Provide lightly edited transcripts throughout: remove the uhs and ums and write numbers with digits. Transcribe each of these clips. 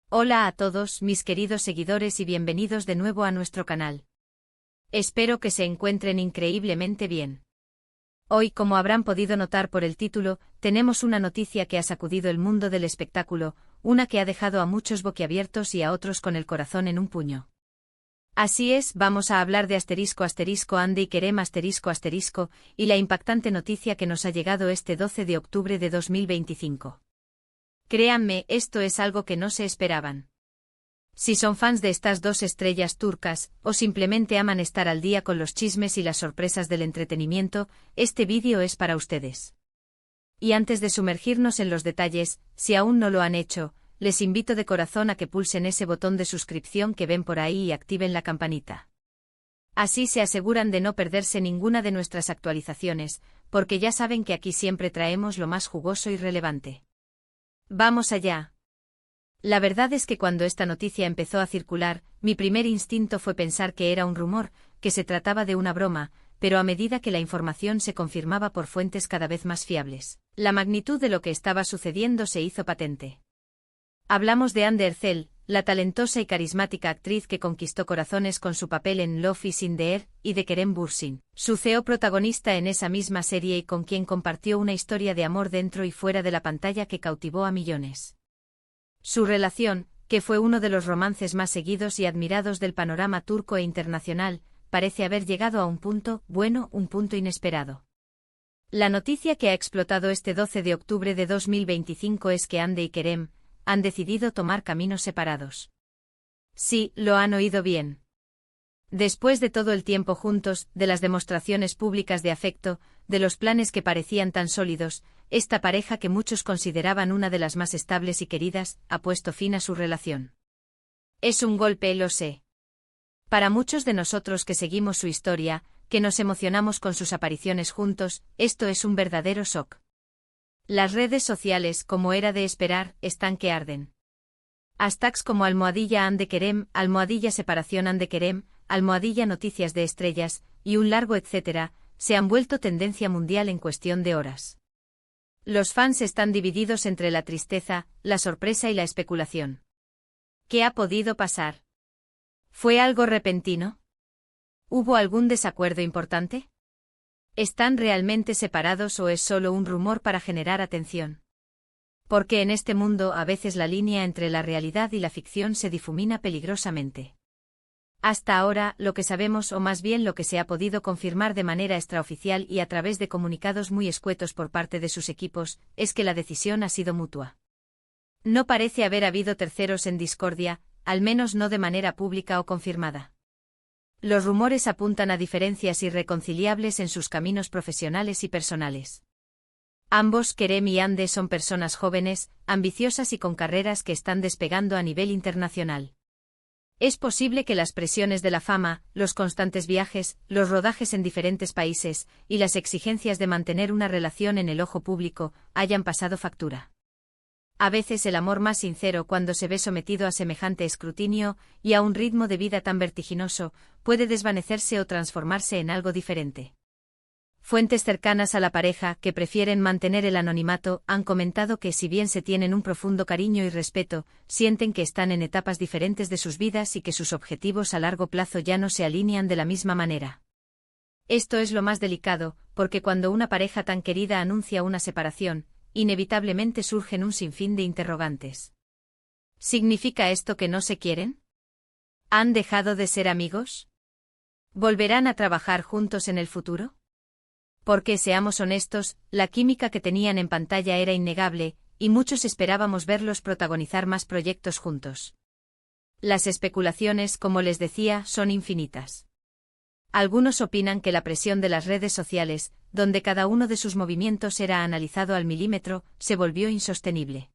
Hola a todos mis queridos seguidores y bienvenidos de nuevo a nuestro canal. Espero que se encuentren increíblemente bien. Hoy, como habrán podido notar por el título, tenemos una noticia que ha sacudido el mundo del espectáculo, una que ha dejado a muchos boquiabiertos y a otros con el corazón en un puño. Así es, vamos a hablar de **Hande y Kerem **, y la impactante noticia que nos ha llegado este 12 de octubre de 2025. Créanme, esto es algo que no se esperaban. Si son fans de estas dos estrellas turcas, o simplemente aman estar al día con los chismes y las sorpresas del entretenimiento, este vídeo es para ustedes. Y antes de sumergirnos en los detalles, si aún no lo han hecho, les invito de corazón a que pulsen ese botón de suscripción que ven por ahí y activen la campanita. Así se aseguran de no perderse ninguna de nuestras actualizaciones, porque ya saben que aquí siempre traemos lo más jugoso y relevante. Vamos allá. La verdad es que cuando esta noticia empezó a circular, mi primer instinto fue pensar que era un rumor, que se trataba de una broma, pero a medida que la información se confirmaba por fuentes cada vez más fiables, la magnitud de lo que estaba sucediendo se hizo patente. Hablamos de Hande Erçel, la talentosa y carismática actriz que conquistó corazones con su papel en Love is in the Air, y de Kerem Bürsin, su CEO protagonista en esa misma serie y con quien compartió una historia de amor dentro y fuera de la pantalla que cautivó a millones. Su relación, que fue uno de los romances más seguidos y admirados del panorama turco e internacional, parece haber llegado a un punto inesperado. La noticia que ha explotado este 12 de octubre de 2025 es que Hande y Kerem han decidido tomar caminos separados. Sí, lo han oído bien. Después de todo el tiempo juntos, de las demostraciones públicas de afecto, de los planes que parecían tan sólidos, esta pareja que muchos consideraban una de las más estables y queridas, ha puesto fin a su relación. Es un golpe, lo sé. Para muchos de nosotros que seguimos su historia, que nos emocionamos con sus apariciones juntos, esto es un verdadero shock. Las redes sociales, como era de esperar, están que arden. Hashtags como #Hande Kerem, #separación Hande Kerem, #noticias de estrellas, y un largo etcétera, se han vuelto tendencia mundial en cuestión de horas. Los fans están divididos entre la tristeza, la sorpresa y la especulación. ¿Qué ha podido pasar? ¿Fue algo repentino? ¿Hubo algún desacuerdo importante? ¿Están realmente separados o es solo un rumor para generar atención? Porque en este mundo a veces la línea entre la realidad y la ficción se difumina peligrosamente. Hasta ahora, lo que sabemos o más bien lo que se ha podido confirmar de manera extraoficial y a través de comunicados muy escuetos por parte de sus equipos, es que la decisión ha sido mutua. No parece haber habido terceros en discordia, al menos no de manera pública o confirmada. Los rumores apuntan a diferencias irreconciliables en sus caminos profesionales y personales. Ambos, Kerem y Hande, son personas jóvenes, ambiciosas y con carreras que están despegando a nivel internacional. Es posible que las presiones de la fama, los constantes viajes, los rodajes en diferentes países, y las exigencias de mantener una relación en el ojo público, hayan pasado factura. A veces el amor más sincero, cuando se ve sometido a semejante escrutinio, y a un ritmo de vida tan vertiginoso, puede desvanecerse o transformarse en algo diferente. Fuentes cercanas a la pareja, que prefieren mantener el anonimato, han comentado que si bien se tienen un profundo cariño y respeto, sienten que están en etapas diferentes de sus vidas y que sus objetivos a largo plazo ya no se alinean de la misma manera. Esto es lo más delicado, porque cuando una pareja tan querida anuncia una separación, inevitablemente surgen un sinfín de interrogantes. ¿Significa esto que no se quieren? ¿Han dejado de ser amigos? ¿Volverán a trabajar juntos en el futuro? Porque, seamos honestos, la química que tenían en pantalla era innegable, y muchos esperábamos verlos protagonizar más proyectos juntos. Las especulaciones, como les decía, son infinitas. Algunos opinan que la presión de las redes sociales, donde cada uno de sus movimientos era analizado al milímetro, se volvió insostenible.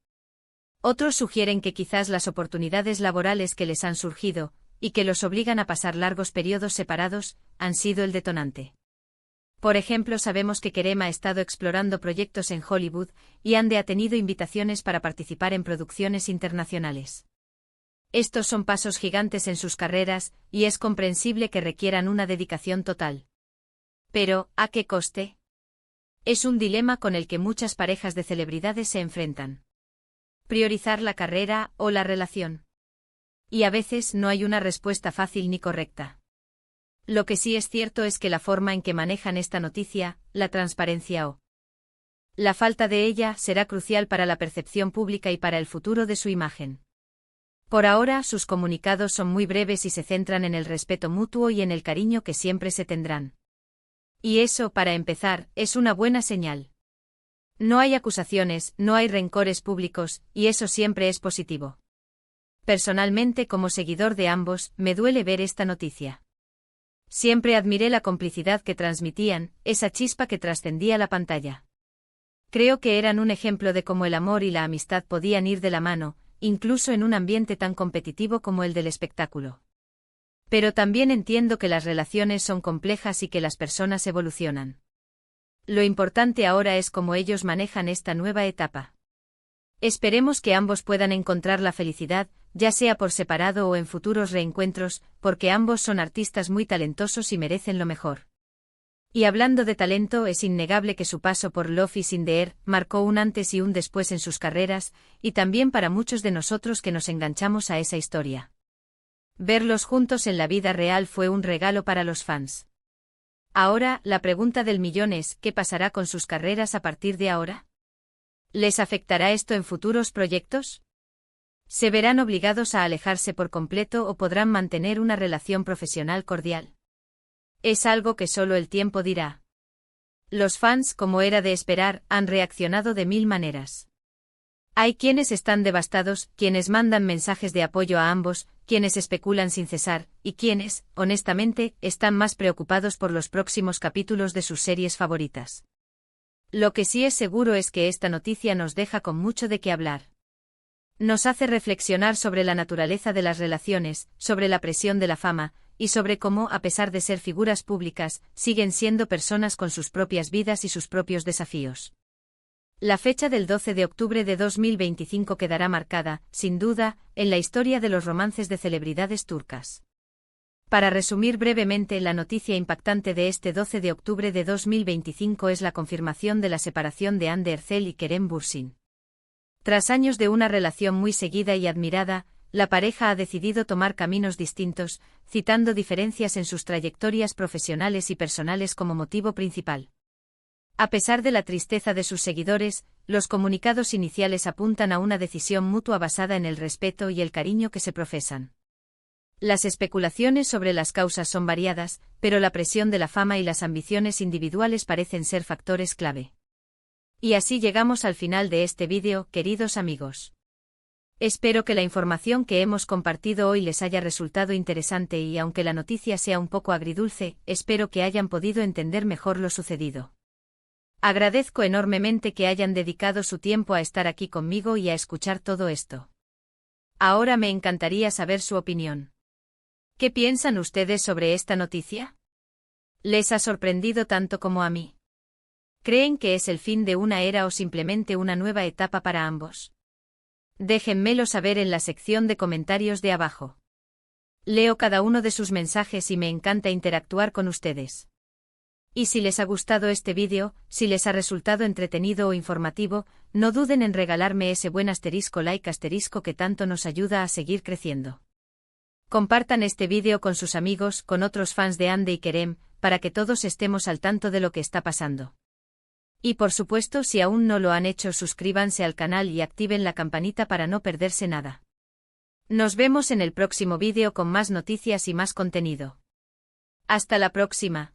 Otros sugieren que quizás las oportunidades laborales que les han surgido, y que los obligan a pasar largos periodos separados, han sido el detonante. Por ejemplo, sabemos que Kerem ha estado explorando proyectos en Hollywood, y Hande ha tenido invitaciones para participar en producciones internacionales. Estos son pasos gigantes en sus carreras, y es comprensible que requieran una dedicación total. Pero, ¿a qué coste? Es un dilema con el que muchas parejas de celebridades se enfrentan. priorizar la carrera o la relación? Y a veces no hay una respuesta fácil ni correcta. Lo que sí es cierto es que la forma en que manejan esta noticia, la transparencia o la falta de ella, será crucial para la percepción pública y para el futuro de su imagen. Por ahora, sus comunicados son muy breves y se centran en el respeto mutuo y en el cariño que siempre se tendrán. Y eso, para empezar, es una buena señal. No hay acusaciones, no hay rencores públicos, y eso siempre es positivo. Personalmente, como seguidor de ambos, me duele ver esta noticia. Siempre admiré la complicidad que transmitían, esa chispa que trascendía la pantalla. Creo que eran un ejemplo de cómo el amor y la amistad podían ir de la mano, incluso en un ambiente tan competitivo como el del espectáculo. Pero también entiendo que las relaciones son complejas y que las personas evolucionan. Lo importante ahora es cómo ellos manejan esta nueva etapa. Esperemos que ambos puedan encontrar la felicidad, ya sea por separado o en futuros reencuentros, porque ambos son artistas muy talentosos y merecen lo mejor. Y hablando de talento, es innegable que su paso por Love is in the Air marcó un antes y un después en sus carreras, y también para muchos de nosotros que nos enganchamos a esa historia. Verlos juntos en la vida real fue un regalo para los fans. Ahora, la pregunta del millón es, ¿qué pasará con sus carreras a partir de ahora? ¿Les afectará esto en futuros proyectos? ¿Se verán obligados a alejarse por completo o podrán mantener una relación profesional cordial? Es algo que solo el tiempo dirá. Los fans, como era de esperar, han reaccionado de mil maneras. Hay quienes están devastados, quienes mandan mensajes de apoyo a ambos, quienes especulan sin cesar, y quienes, honestamente, están más preocupados por los próximos capítulos de sus series favoritas. Lo que sí es seguro es que esta noticia nos deja con mucho de qué hablar. Nos hace reflexionar sobre la naturaleza de las relaciones, sobre la presión de la fama, y sobre cómo, a pesar de ser figuras públicas, siguen siendo personas con sus propias vidas y sus propios desafíos. La fecha del 12 de octubre de 2025 quedará marcada, sin duda, en la historia de los romances de celebridades turcas. Para resumir brevemente, la noticia impactante de este 12 de octubre de 2025 es la confirmación de la separación de Hande Erçel y Kerem Bürsin. Tras años de una relación muy seguida y admirada, la pareja ha decidido tomar caminos distintos, citando diferencias en sus trayectorias profesionales y personales como motivo principal. A pesar de la tristeza de sus seguidores, los comunicados iniciales apuntan a una decisión mutua basada en el respeto y el cariño que se profesan. Las especulaciones sobre las causas son variadas, pero la presión de la fama y las ambiciones individuales parecen ser factores clave. Y así llegamos al final de este vídeo, queridos amigos. Espero que la información que hemos compartido hoy les haya resultado interesante y aunque la noticia sea un poco agridulce, espero que hayan podido entender mejor lo sucedido. Agradezco enormemente que hayan dedicado su tiempo a estar aquí conmigo y a escuchar todo esto. Ahora me encantaría saber su opinión. ¿Qué piensan ustedes sobre esta noticia? ¿Les ha sorprendido tanto como a mí? ¿Creen que es el fin de una era o simplemente una nueva etapa para ambos? Déjenmelo saber en la sección de comentarios de abajo. Leo cada uno de sus mensajes y me encanta interactuar con ustedes. Y si les ha gustado este vídeo, si les ha resultado entretenido o informativo, no duden en regalarme ese buen like que tanto nos ayuda a seguir creciendo. Compartan este vídeo con sus amigos, con otros fans de Hande y Kerem, para que todos estemos al tanto de lo que está pasando. Y por supuesto, si aún no lo han hecho, suscríbanse al canal y activen la campanita para no perderse nada. Nos vemos en el próximo vídeo con más noticias y más contenido. Hasta la próxima.